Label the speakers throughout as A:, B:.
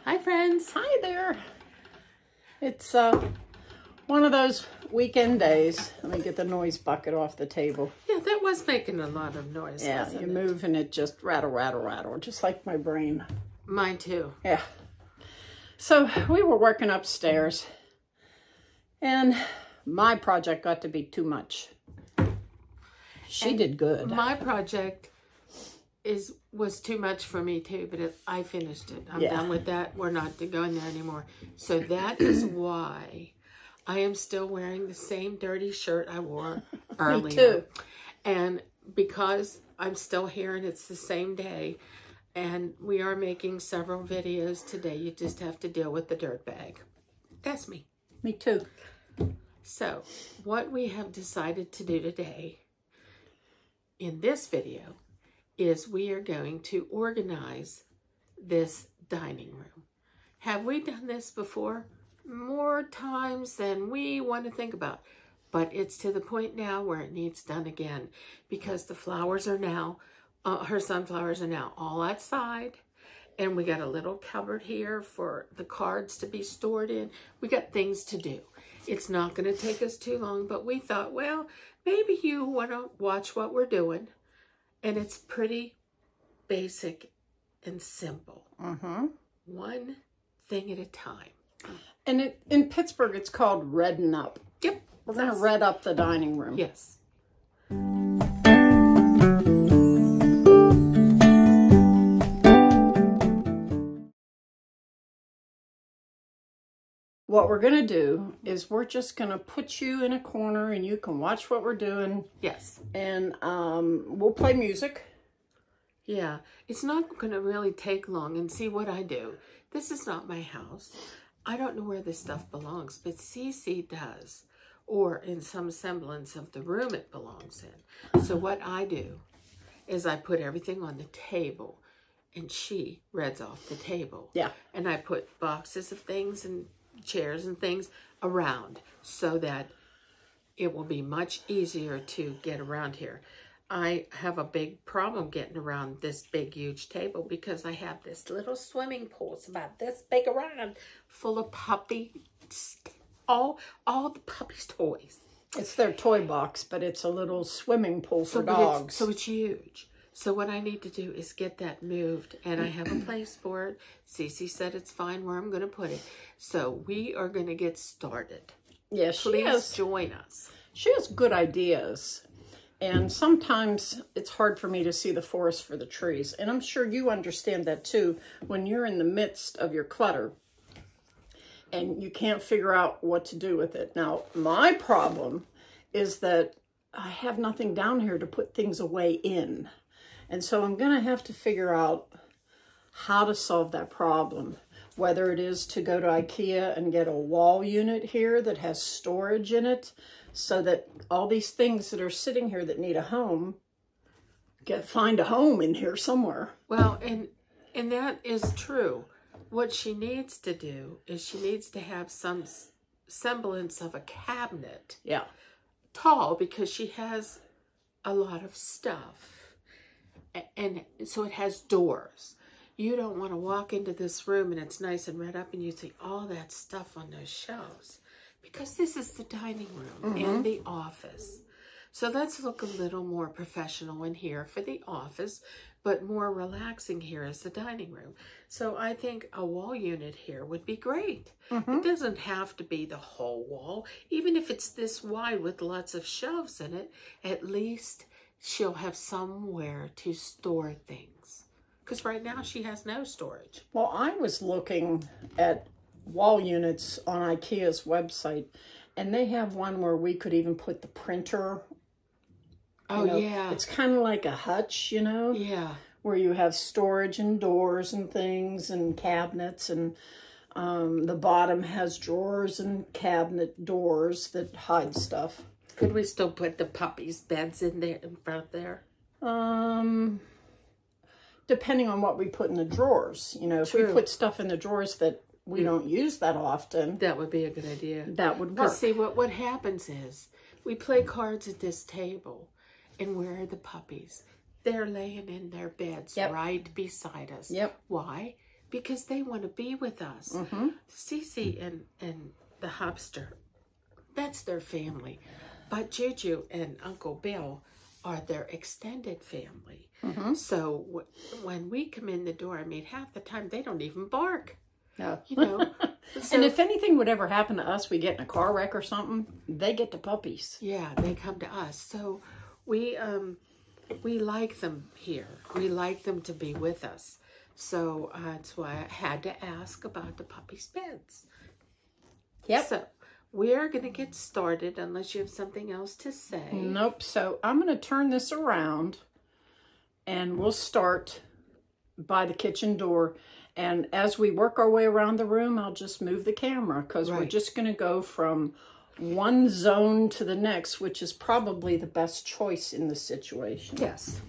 A: Hi, friends.
B: Hi there. It's one of those weekend days. Let me get the noise bucket off the table.
A: Yeah, that was making a lot of noise.
B: Yeah, you move and it just rattle, rattle, rattle, just like my brain.
A: Mine too.
B: Yeah. So we were working upstairs, and my project got to be too much. She did good.
A: My project was too much for me too, but I finished it. I'm done with that. We're not going there anymore. So that is why I am still wearing the same dirty shirt I wore earlier.
B: Me too.
A: And because I'm still here and it's the same day, and we are making several videos today, you just have to deal with the dirt bag. That's me.
B: Me too.
A: So what we have decided to do today in this video is we are going to organize this dining room. Have we done this before? More times than we want to think about. But it's to the point now where it needs done again, because the flowers are now, her sunflowers are now all outside. And we got a little cupboard here for the cards to be stored in. We got things to do. It's not going to take us too long, but we thought, well, maybe you want to watch what we're doing. And it's pretty basic and simple. One thing at a time.
B: And in Pittsburgh, it's called redding up.
A: Yep.
B: We're going to red up the dining room.
A: Yes.
B: What we're going to do is we're just going to put you in a corner and you can watch what we're doing.
A: Yes.
B: And we'll play music.
A: Yeah. It's not going to really take long. And see what I do. This is not my house. I don't know where this stuff belongs, but Cece does. Or in some semblance of the room it belongs in. So what I do is I put everything on the table and she reads off the table.
B: Yeah.
A: And I put boxes of things and chairs and things around so that it will be much easier to get around here. I have a big problem getting around this big, huge table because I have this little swimming pool. It's about this big around, full of puppy, all the puppies' toys.
B: It's their toy box, but it's a little swimming pool for dogs.
A: So it's huge. So what I need to do is get that moved, and I have a place for it. Cece said it's fine where I'm going to put it. So we are going to get started.
B: Yeah,
A: Please join us.
B: She has good ideas. And sometimes it's hard for me to see the forest for the trees. And I'm sure you understand that too when you're in the midst of your clutter and you can't figure out what to do with it. Now, my problem is that I have nothing down here to put things away in. And so I'm going to have to figure out how to solve that problem. Whether it is to go to IKEA and get a wall unit here that has storage in it so that all these things that are sitting here that need a home, find a home in here somewhere.
A: Well, and that is true. What she needs to do is she needs to have some semblance of a cabinet.
B: Yeah.
A: Tall, because she has a lot of stuff. And so it has doors. You don't want to walk into this room and it's nice and read up and you see all that stuff on those shelves. Because this is the dining room and the office. So let's look a little more professional in here for the office, but more relaxing here is the dining room. So I think a wall unit here would be great. It doesn't have to be the whole wall. Even if it's this wide with lots of shelves in it, at least she'll have somewhere to store things. Because right now she has no storage.
B: Well, I was looking at wall units on IKEA's website, and they have one where we could even put the printer.
A: Oh, yeah.
B: It's kind of like a hutch, you know?
A: Yeah.
B: Where you have storage and doors and things and cabinets, and the bottom has drawers and cabinet doors that hide stuff.
A: Could we still put the puppies' beds in there, in front there?
B: Depending on what we put in the drawers. You know, if we put stuff in the drawers that we don't use that often.
A: That would be a good idea.
B: That would work.
A: Because see, what happens is, we play cards at this table, and where are the puppies? They're laying in their beds right beside us.
B: Yep.
A: Why? because they want to be with us. Cece and the Hopster, that's their family. But Juju and Uncle Bill are their extended family. So when we come in the door, I mean, half the time they don't even bark.
B: No.
A: You know. So,
B: and if anything would ever happen to us, we get in a car wreck or something, they get the puppies.
A: Yeah, they come to us. So we like them here. We like them to be with us. So that's why I had to ask about the puppies' beds.
B: Yep.
A: So we're going to get started unless you have something else to say.
B: Nope. So I'm going to turn this around and we'll start by the kitchen door. And as we work our way around the room, I'll just move the camera because we're just going to go from one zone to the next, which is probably the best choice in this situation.
A: Yes.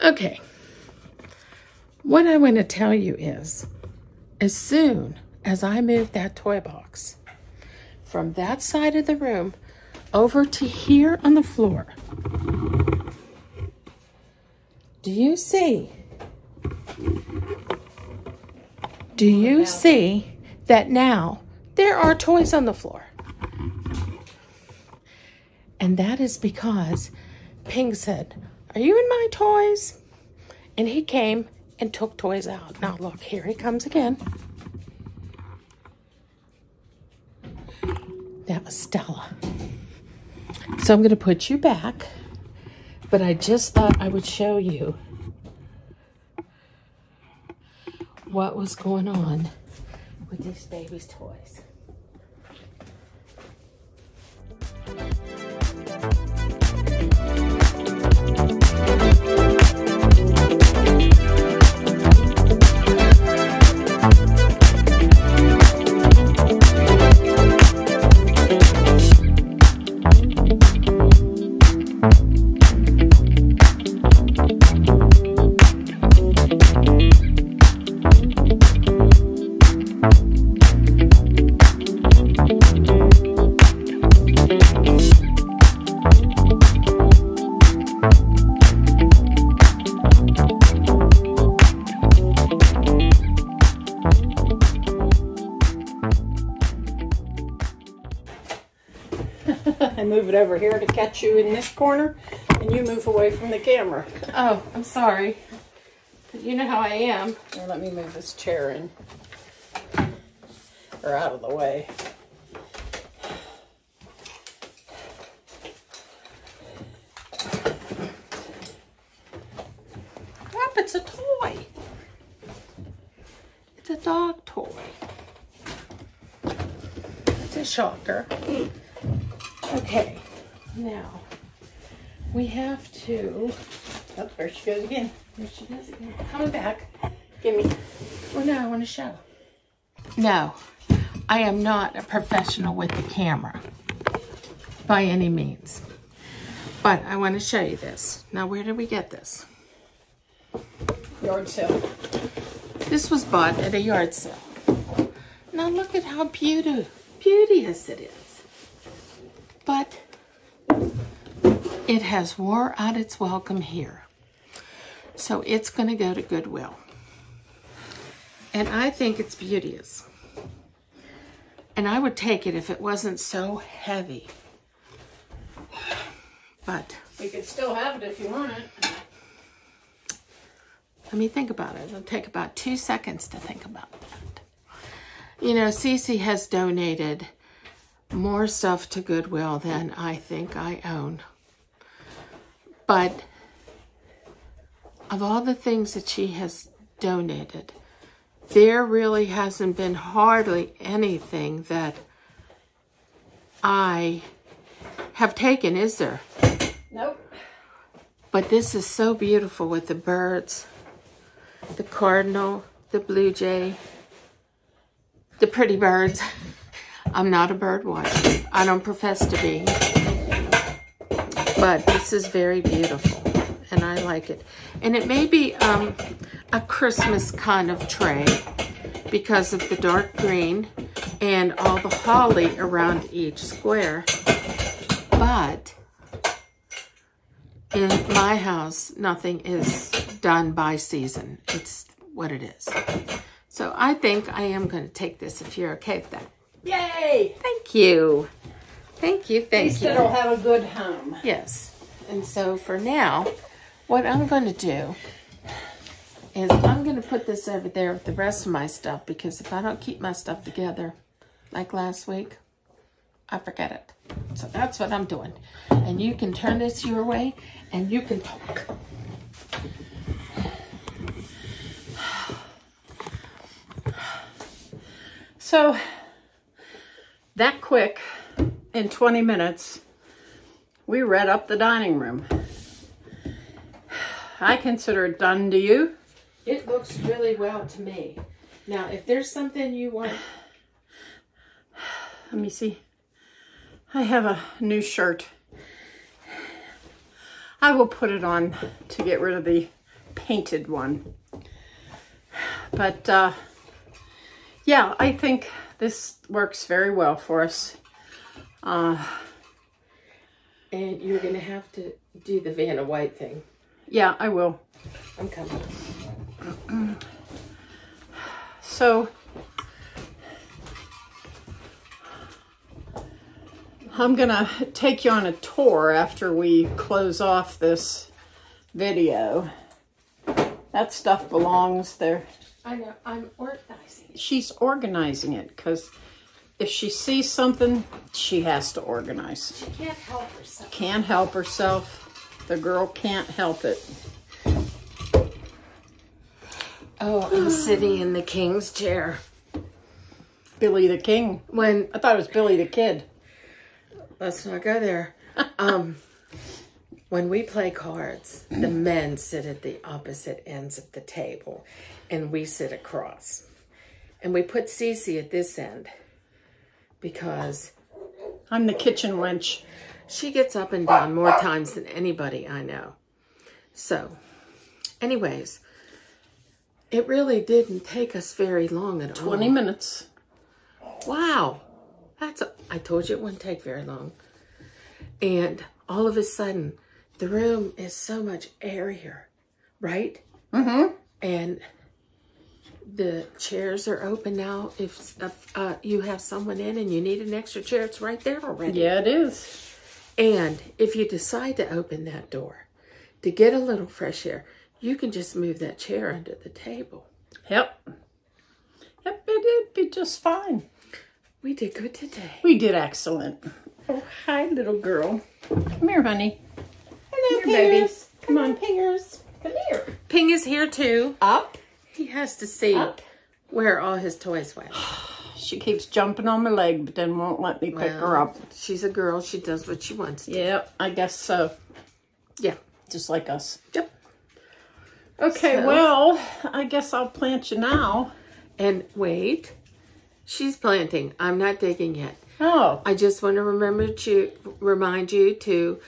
A: Okay, what I want to tell you is, as soon as I move that toy box from that side of the room over to here on the floor, do you see that now there are toys on the floor? And that is because Ping said, "Are you in my toys?" And he came and took toys out. Now look, here he comes again. That was Stella. So I'm going to put you back, but I just thought I would show you what was going on with these babies' toys.
B: I move it over here to catch you in this corner, and you move away from the camera.
A: Oh, I'm sorry. You know how I am.
B: Here, let me move this chair in, or out of the way.
A: up. It's a toy. It's a dog toy. It's a shocker. Okay, now we have to.
B: Oh, there she goes again.
A: There she goes again. Coming back.
B: Give me.
A: Well, no, I want to show. No, I am not a professional with the camera by any means. But I want to show you this. Now, where did we get this?
B: Yard sale.
A: This was bought at a yard sale. Now, look at how beauteous it is. But it has wore out its welcome here. So it's going to go to Goodwill. And I think it's beauteous. And I would take it if it wasn't so heavy. But
B: You can still have it if you want it.
A: let me think about it. It'll take about 2 seconds to think about that. You know, Cece has donated more stuff to Goodwill than I think I own. But of all the things that she has donated, there really hasn't been hardly anything that I have taken, is there?
B: Nope.
A: But this is so beautiful with the birds, the cardinal, the blue jay, the pretty birds. I'm not a bird watcher. I don't profess to be. But this is very beautiful, and I like it. And it may be a Christmas kind of tray because of the dark green and all the holly around each square. But in my house, nothing is done by season. It's what it is. So I think I am going to take this if you're okay with that.
B: Yay!
A: Thank you. Thank you.
B: At
A: Thank
B: least
A: you.
B: it'll have a good home.
A: Yes. And so for now, what I'm going to do is I'm going to put this over there with the rest of my stuff, because if I don't keep my stuff together like last week, I forget it. So that's what I'm doing. And you can turn this your way and you can talk.
B: So, that quick, in 20 minutes, we read up the dining room. I consider it done. Do you?
A: It looks really well to me. Now, if there's something you want...
B: Let me see. I have a new shirt. I will put it on to get rid of the painted one. But, yeah, I think this works very well for us.
A: And you're going to have to do the Vanna White thing.
B: Yeah, I will.
A: I'm coming.
B: So, I'm going to take you on a tour after we close off this video. That stuff belongs there.
A: I know. I'm organizing.
B: She's organizing it because if she sees something, she has to organize.
A: She can't help herself.
B: Can't help herself. The girl can't help it.
A: Oh, I'm sitting in the king's chair.
B: Billy the King.
A: When
B: I thought it was Billy the Kid.
A: let's not go there. When we play cards, the men sit at the opposite ends of the table, and we sit across. And we put Cece at this end because
B: I'm the kitchen wench.
A: she gets up and down more times than anybody I know. So, anyways, it really didn't take us very long at all.
B: 20 minutes.
A: Wow. I told you it wouldn't take very long. And all of a sudden, the room is so much airier, right?
B: Mm-hmm.
A: And the chairs are open now. If you have someone in and you need an extra chair, it's right there already.
B: Yeah, it is.
A: And if you decide to open that door to get a little fresh air, you can just move that chair under the table.
B: Yep. Yep, it'd be just fine.
A: We did good today.
B: We did excellent.
A: Oh, hi, little girl.
B: Come here, honey.
A: Hello,
B: Come here, baby.
A: Pingers. Come on, Pingers.
B: Come here.
A: Ping is here too.
B: Up.
A: He has to see where all his toys went.
B: She keeps jumping on my leg, but then won't let me pick her up.
A: She's a girl. She does what she wants to.
B: Yep, I guess so.
A: Yeah.
B: Just like us.
A: Yep.
B: Okay, so, well, I guess I'll plant you now.
A: And wait. She's planting. I'm not digging yet.
B: Oh.
A: I just want to remind you to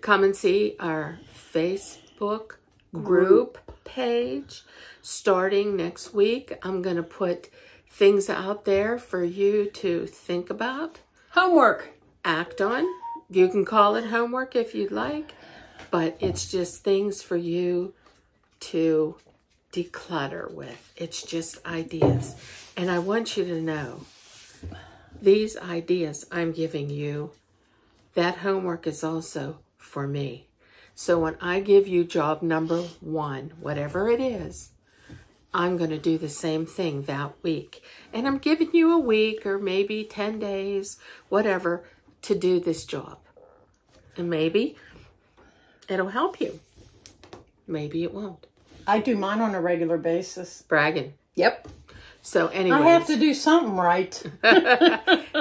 A: come and see our Facebook group page. Starting next week, I'm going to put things out there for you to think about.
B: Homework.
A: Act on. You can call it homework if you'd like, but it's just things for you to declutter with. It's just ideas. And I want you to know, these ideas I'm giving you, that homework is also for me. So when I give you job number 1, whatever it is, I'm going to do the same thing that week. And I'm giving you a week or maybe 10 days, whatever, to do this job. And maybe it'll help you. Maybe it won't.
B: I do mine on a regular basis.
A: Bragging.
B: Yep.
A: So anyways.
B: I have to do something right.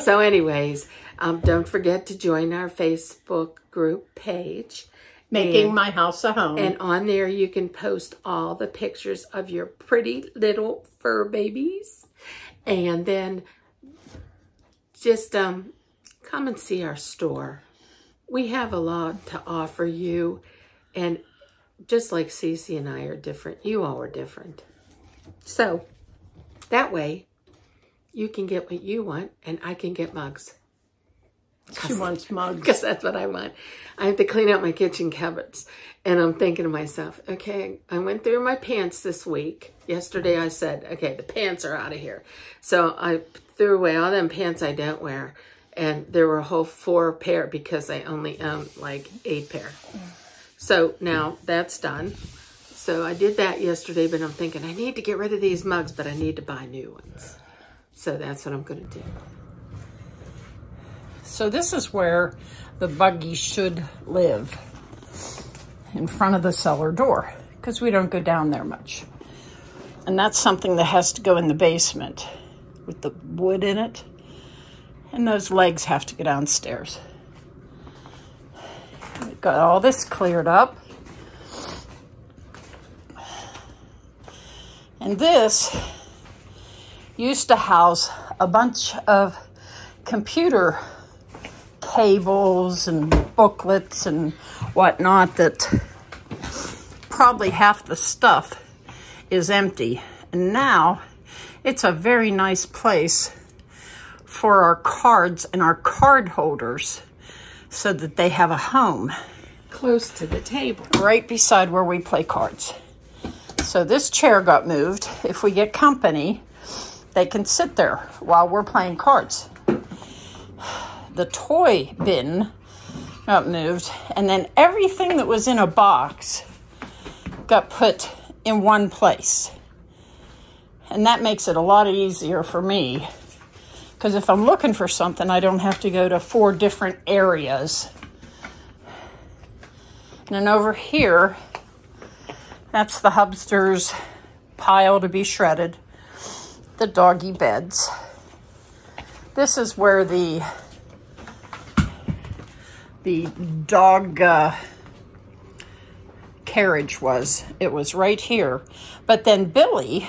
A: So anyways, don't forget to join our Facebook group page.
B: Making my house a home.
A: And on there you can post all the pictures of your pretty little fur babies. And then just come and see our store. We have a lot to offer you. And just like Cece and I are different, you all are different. So that way you can get what you want and I can get mugs.
B: She wants mugs.
A: Because that's what I want. I have to clean out my kitchen cupboards. And I'm thinking to myself, okay, I went through my pants this week. Yesterday I said, okay, the pants are out of here. So I threw away all them pants I don't wear. And there were a whole 4 pair because I only own like 8 pair. So now that's done. So I did that yesterday, but I'm thinking I need to get rid of these mugs, but I need to buy new ones. So that's what I'm going to do.
B: So this is where the buggy should live, in front of the cellar door, because we don't go down there much. And that's something that has to go in the basement with the wood in it. And those legs have to go downstairs. We've got all this cleared up. And this used to house a bunch of computer cables and booklets and whatnot that probably half the stuff is empty. And now it's a very nice place for our cards and our card holders so that they have a home.
A: Close to the table.
B: Right beside where we play cards. So this chair got moved. If we get company, they can sit there while we're playing cards. The toy bin got moved, and then everything that was in a box got put in one place. And that makes it a lot easier for me, because if I'm looking for something, I don't have to go to 4 different areas. And then over here, that's the Hubster's pile to be shredded, the doggy beds. This is where the dog carriage was. It was right here. But then Billy,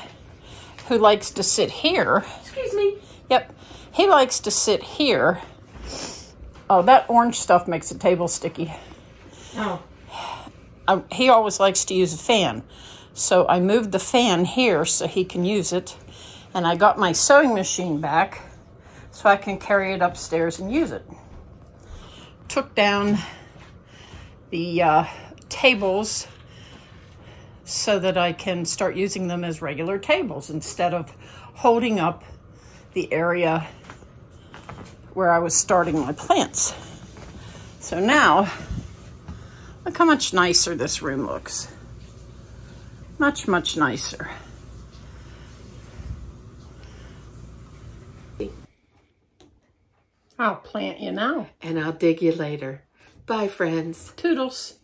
B: who likes to sit here.
A: Excuse me.
B: Yep. He likes to sit here. Oh, that orange stuff makes the table sticky.
A: Oh.
B: He always likes to use a fan. So I moved the fan here so he can use it. And I got my sewing machine back so I can carry it upstairs and use it. Took down the tables so that I can start using them as regular tables instead of holding up the area where I was starting my plants. So now, look how much nicer this room looks. Much, much nicer. I'll plant you now.
A: And I'll dig you later. Bye, friends.
B: Toodles.